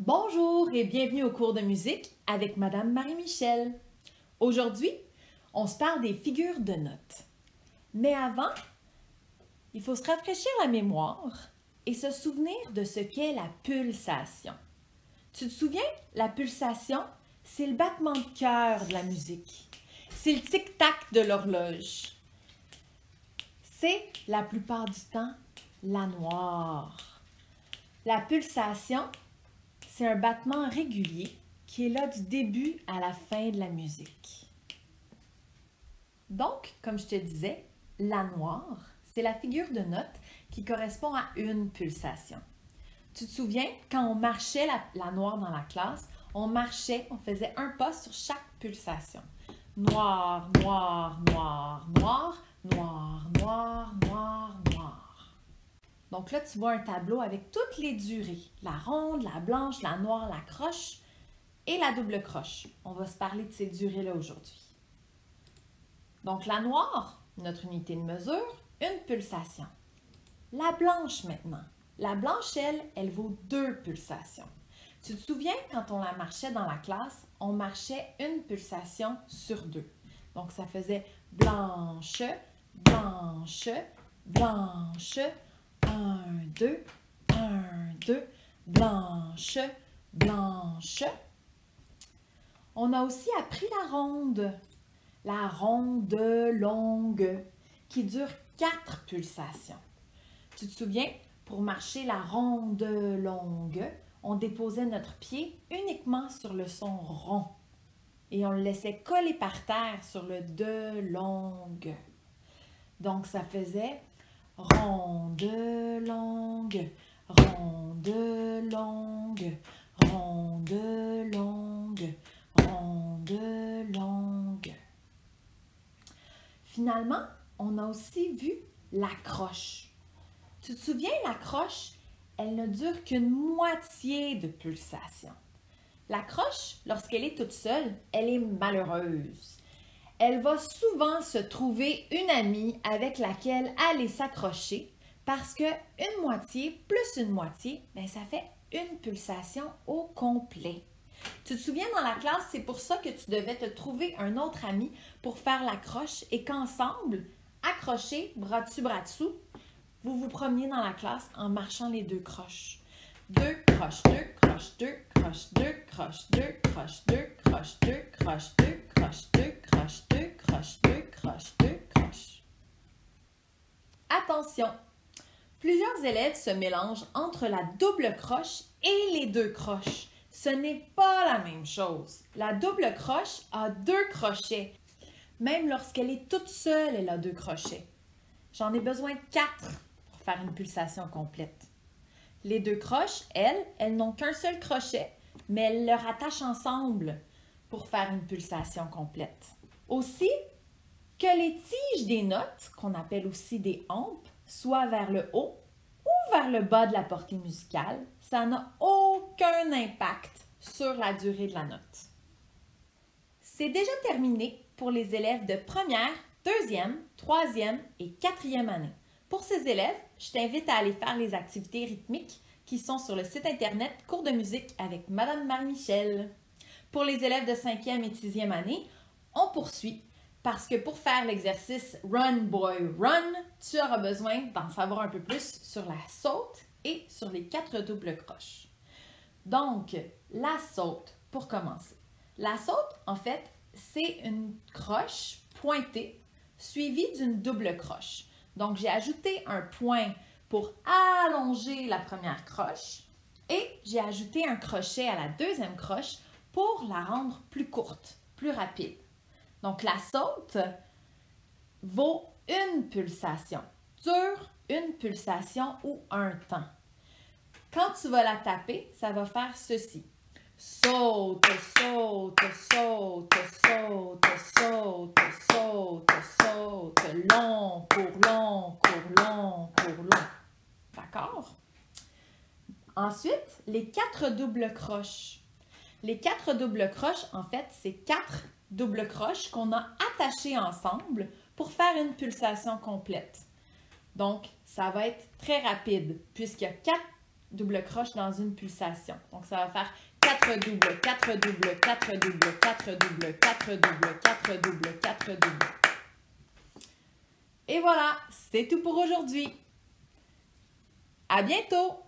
Bonjour et bienvenue au cours de musique avec Madame Marie-Michel. Aujourd'hui, on se parle des figures de notes. Mais avant, il faut se rafraîchir la mémoire et se souvenir de ce qu'est la pulsation. Tu te souviens, la pulsation, c'est le battement de cœur de la musique. C'est le tic-tac de l'horloge. C'est, la plupart du temps, la noire. La pulsation, c'est un battement régulier qui est là du début à la fin de la musique. Donc, comme je te disais, la noire, c'est la figure de note qui correspond à une pulsation. Tu te souviens, quand on marchait la noire dans la classe, on faisait un pas sur chaque pulsation. Noir, noir, noir, noir, noir, noir, noir, noir. Donc là, tu vois un tableau avec toutes les durées. La ronde, la blanche, la noire, la croche et la double croche. On va se parler de ces durées-là aujourd'hui. Donc la noire, notre unité de mesure, une pulsation. La blanche maintenant. La blanche, elle vaut 2 pulsations. Tu te souviens, quand on la marchait dans la classe, on marchait une pulsation sur 2. Donc ça faisait blanche, blanche, blanche, 1, 2, 1, 2, blanche, blanche. On a aussi appris la ronde longue, qui dure 4 pulsations. Tu te souviens, pour marcher la ronde longue, on déposait notre pied uniquement sur le son rond et on le laissait coller par terre sur le de longue. Donc, ça faisait ronde longue, ronde longue, ronde longue, ronde longue. Finalement, on a aussi vu la croche. Tu te souviens, la croche, elle ne dure qu'une moitié de pulsation. La croche, lorsqu'elle est toute seule, elle est malheureuse. Elle va souvent se trouver une amie avec laquelle aller s'accrocher parce qu'une moitié plus une moitié, ça fait une pulsation au complet. Tu te souviens, dans la classe, c'est pour ça que tu devais te trouver un autre ami pour faire la croche et qu'ensemble, accrochés, bras dessus, bras dessous, vous vous promeniez dans la classe en marchant les 2 croches. 2 croches, 2 croches, 2 croches, 2 croches, 2 croches, 2 croches, 2 croches, 2 croches, 2 croches, 2 croches, 2 croches, 2 croches. Attention! Plusieurs élèves se mélangent entre la double croche et les 2 croches. Ce n'est pas la même chose. La double croche a 2 crochets. Même lorsqu'elle est toute seule, elle a 2 crochets. J'en ai besoin de 4 pour faire une pulsation complète. Les 2 croches, elles n'ont qu'un seul crochet, mais elles le rattachent ensemble pour faire une pulsation complète. Aussi, que les tiges des notes, qu'on appelle aussi des hampes, soient vers le haut ou vers le bas de la portée musicale, ça n'a aucun impact sur la durée de la note. C'est déjà terminé pour les élèves de première, deuxième, troisième et quatrième année. Pour ces élèves, je t'invite à aller faire les activités rythmiques qui sont sur le site internet Cours de musique avec Madame Marie-Michel. Pour les élèves de 5e et 6e année, on poursuit parce que pour faire l'exercice Run Boy Run, tu auras besoin d'en savoir un peu plus sur la saute et sur les 4 doubles croches. Donc, la saute, pour commencer. La saute, en fait, c'est une croche pointée suivie d'une double croche. Donc, j'ai ajouté un point pour allonger la première croche et j'ai ajouté un crochet à la deuxième croche pour la rendre plus courte, plus rapide. Donc, la saute vaut une pulsation, dure une pulsation ou un temps. Quand tu vas la taper, ça va faire ceci. Saute, saute, saute, saute, saute, saute, saute, long, court, long, court, long, court, long. D'accord? Ensuite, les 4 doubles croches. Les 4 doubles croches, en fait, c'est 4 doubles croches qu'on a attachées ensemble pour faire une pulsation complète. Donc, ça va être très rapide puisqu'il y a 4 double croche dans une pulsation. Donc, ça va faire 4 doubles, 4 doubles, 4 doubles, 4 doubles, 4 doubles, 4 doubles, 4 doubles. Et voilà, c'est tout pour aujourd'hui. À bientôt!